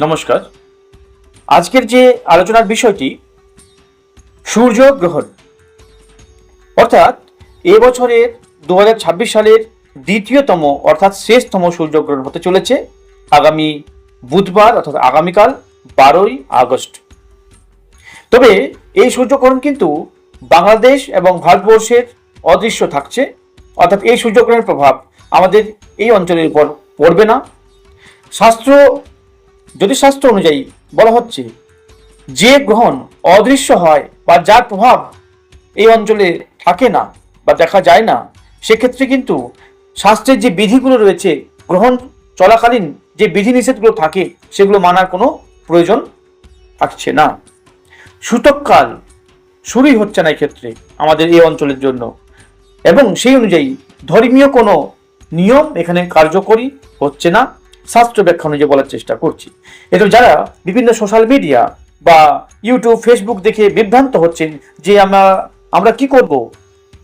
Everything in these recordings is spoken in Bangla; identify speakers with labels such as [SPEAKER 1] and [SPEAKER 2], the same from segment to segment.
[SPEAKER 1] নমস্কার। আজকের যে আলোচনার বিষয়টি সূর্যগ্রহণ, অর্থাৎ এবছরের 2026 সালের দ্বিতীয়তম অর্থাৎ শেষতম সূর্যগ্রহণ হতে চলেছে আগামী বুধবার অর্থাৎ আগামীকাল 12ই আগস্ট। তবে এই সূর্যগ্রহণ কিন্তু বাংলাদেশ এবং ভারতবর্ষের অদৃশ্য থাকছে, অর্থাৎ এই সূর্যগ্রহণের প্রভাব আমাদের এই অঞ্চলের উপর পড়বে না। জ্যোতিষশাস্ত্র অনুযায়ী বলা হচ্ছে যে গ্রহণ অদৃশ্য হয় বা যার প্রভাব এই অঞ্চলে থাকে না বা দেখা যায় না, সেক্ষেত্রে কিন্তু শাস্ত্রের যে বিধিগুলো রয়েছে, গ্রহণ চলাকালীন যে বিধিনিষেধগুলো থাকে সেগুলো মানার কোনো প্রয়োজন থাকছে না। সূতককাল শুরুই হচ্ছে না এক্ষেত্রে আমাদের এই অঞ্চলের জন্য, এবং সেই অনুযায়ী ধর্মীয় কোনো নিয়ম এখানে কার্যকরী হচ্ছে না। শাস্ত্র ব্যাখ্যা অনুযায়ী বলার চেষ্টা করছি। এতে যারা বিভিন্ন সোশ্যাল মিডিয়া বা ইউটিউব ফেসবুক দেখে বিভ্রান্ত হচ্ছেন যে আমরা কি করব,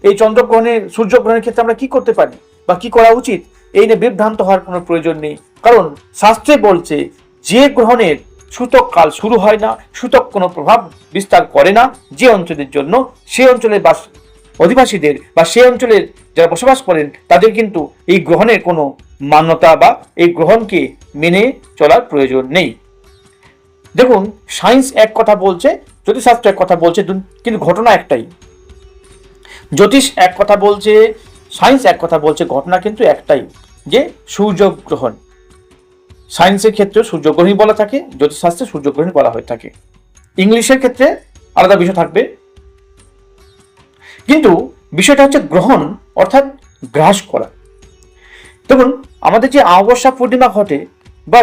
[SPEAKER 1] এই চন্দ্রগ্রহণের সূর্যগ্রহণের ক্ষেত্রে আমরা কি করতে পারি বা কি করা উচিত, এই নিয়ে বিভ্রান্ত হওয়ার কোনো প্রয়োজন নেই। কারণ শাস্ত্রে বলছে যে গ্রহণের সূতক কাল শুরু হয় না, সূতক কোনো প্রভাব বিস্তার করে না যে অঞ্চলের জন্য, সে অঞ্চলের অধিবাসীদের বা সে অঞ্চলের যারা বসবাস করেন তাদের কিন্তু এই গ্রহণের কোনো মান্যতা বা এই গ্রহণকে মেনে চলার প্রয়োজন নেই। দেখুন, সায়েন্স এক কথা বলছে, জ্যোতিষশাস্ত্র এক কথা বলছে, কিন্তু ঘটনা একটাই। জ্যোতিষ এক কথা বলছে, সায়েন্স এক কথা বলছে, ঘটনা কিন্তু একটাই, যে সূর্যগ্রহণ। সায়েন্সের ক্ষেত্রে সূর্যগ্রহণই বলা থাকে, জ্যোতিষশাস্ত্রে সূর্যগ্রহণ বলা হয়ে থাকে। ইংলিশের ক্ষেত্রে আলাদা বিষয় থাকবে, কিন্তু বিষয়টা হচ্ছে গ্রহণ অর্থাৎ গ্রাস করা। দেখুন, আমাদের যে অমাবস্যা পূর্ণিমা ঘটে বা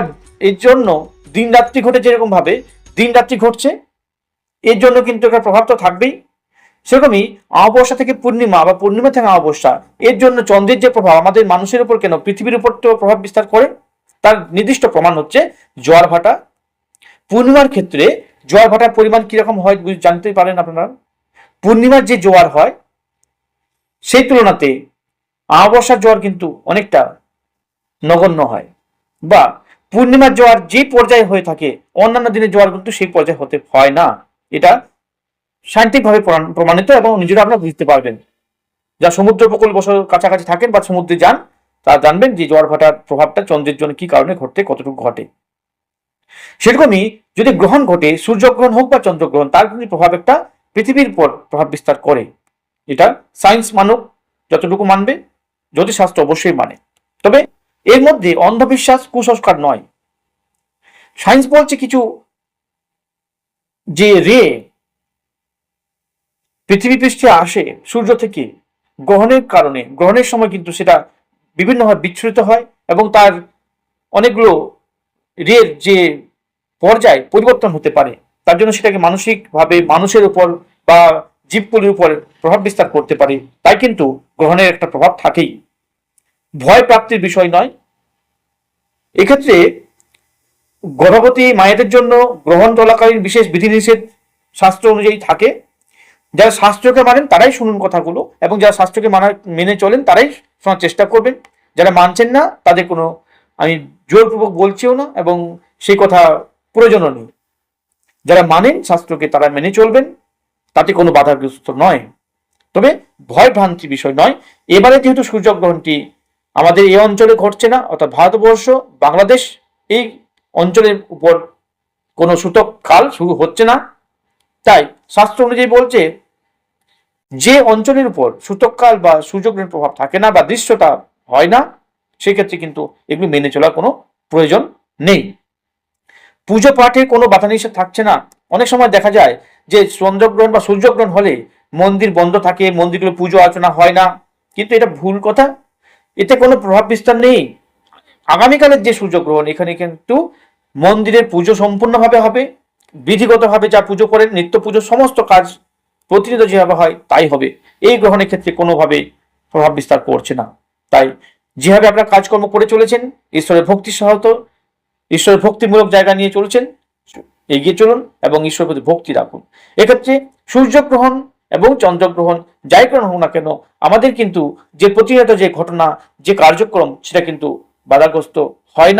[SPEAKER 1] এর জন্য দিন রাত্রি ঘটে, যেরকম ভাবে দিন রাত্রি ঘটছে, এর জন্য কিন্তু একটা প্রভাব তো থাকবেই। সেরকমই অমাবস্যা থেকে পূর্ণিমা বা পূর্ণিমা থেকে অমাবস্যা, এর জন্য চন্দ্রের যে প্রভাব আমাদের মানুষের উপর কেন পৃথিবীর উপর তো প্রভাব বিস্তার করে। তার নির্দিষ্ট প্রমাণ হচ্ছে জোয়ার ভাটা। পূর্ণিমার ক্ষেত্রে জোয়ার ভাটার পরিমাণ কিরকম হয় জানতে পারেন আপনারা? পূর্ণিমার যে জোয়ার হয় সেই তুলনাতে অমাবস্যার জোয়ার কিন্তু অনেকটা নগণ্য হয়, বা পূর্ণিমার জোয়ার যে পর্যায়ে হয়ে থাকে অন্যান্য দিনের জোয়ার কিন্তু সেই পর্যায়ে হতে হয় না। এটা সায়েন্টিফিকভাবে প্রমাণিত, এবং নিজেরা আপনারা বুঝতে পারবেন। যা সমুদ্র উপকূল কাছাকাছি থাকেন বা সমুদ্রে যান, তা জানবেন যে জোয়ার ভাটার প্রভাবটা চন্দ্রের জন্য কি কারণে কতটুকু ঘটে। সেরকমই যদি গ্রহণ ঘটে, সূর্যগ্রহণ হোক বা চন্দ্রগ্রহণ, তার কিন্তু প্রভাব একটা পৃথিবীর উপর প্রভাব বিস্তার করে। এটা সায়েন্স মানুক যতটুকু মানবে, জ্যোতিষশাস্ত্র অবশ্যই মানে। তবে এর মধ্যে অন্ধবিশ্বাস, কুসংস্কার নয়। সায়েন্স বলছে কিছু যে রে পৃথিবী পৃষ্ঠে আসে সূর্য থেকে, গ্রহণের কারণে, গ্রহণের সময় কিন্তু সেটা বিভিন্নভাবে বিচ্ছুরিত হয়, এবং তার অনেকগুলো রের যে পর্যায় পরিবর্তন হতে পারে। তার জন্য সেটাকে মানসিকভাবে মানুষের উপর বা জীবগুলির উপর প্রভাব বিস্তার করতে পারে। তাই কিন্তু গ্রহণের একটা প্রভাব থাকেই, ভয় প্রাপ্তির বিষয় নয়। এক্ষেত্রে গর্ভবতী মায়েদের জন্য গ্রহণ চলাকালীন বিশেষ বিধিনিষেধ শাস্ত্র অনুযায়ী থাকে। যারা শাস্ত্রকে মানেন তারাই শুনুন কথাগুলো, এবং যারা শাস্ত্রকে মেনে চলেন তারাই শোনার চেষ্টা করবেন। যারা মানছেন না তাদের কোনো আমি জোরপূর্বক বলছিও না, এবং সেই কথা প্রয়োজনও নেই। যারা মানেন শাস্ত্রকে তারা মেনে চলবেন, তাতে কোনো বাধাগ্রস্ত নয়। তবে ভয় ভ্রান্তি বিষয় নয়। এবারে যেহেতু সূর্যগ্রহণটি আমাদের এই অঞ্চলে ঘটছে না, অর্থাৎ ভারতবর্ষ, বাংলাদেশ, এই অঞ্চলের উপর কোনো সূতক কাল শুরু হচ্ছে না, তাই শাস্ত্র অনুযায়ী বলছে যে অঞ্চলের উপর সূতককাল বা সূর্যগ্রহণের প্রভাব থাকে না বা দৃশ্যটা হয় না, সেক্ষেত্রে কিন্তু এগুলো মেনে চলার কোনো প্রয়োজন নেই। পুজো পাঠে কোনো বাধা নিষেধ থাকছে না। অনেক সময় দেখা যায় যে চন্দ্রগ্রহণ বা সূর্যগ্রহণ হলে মন্দির বন্ধ থাকে, মন্দিরগুলো পুজো আর্চনা হয় না, কিন্তু এটা ভুল কথা। এতে কোনো প্রভাব বিস্তার নেই। আগামীকালের যে সূর্যগ্রহণ, এখানে কিন্তু মন্দিরের পুজো সম্পূর্ণভাবে হবে, বিধিগতভাবে যা পুজো করেন নিত্য পুজো সমস্ত কাজ প্রতিনিয়ত যেভাবে হয় তাই হবে। এই গ্রহণের ক্ষেত্রে কোনোভাবে প্রভাব বিস্তার করছে না। তাই যেভাবে আপনারা কাজকর্ম করে চলেছেন, ঈশ্বরের ভক্তি সহায়ত, ঈশ্বরের ভক্তিমূলক জায়গা নিয়ে চলছেন, এগিয়ে চলুন এবং ঈশ্বরের প্রতি ভক্তি রাখুন। এক্ষেত্রে সূর্যগ্রহণ এবং চন্দ্রগ্রহণ যাই গ্রহণ হোক না কেন, আমাদের কিন্তু যে প্রতিনিয়ত যে ঘটনা, যে কার্যক্রম, সেটা কিন্তু বাধাগ্রস্ত হয় না।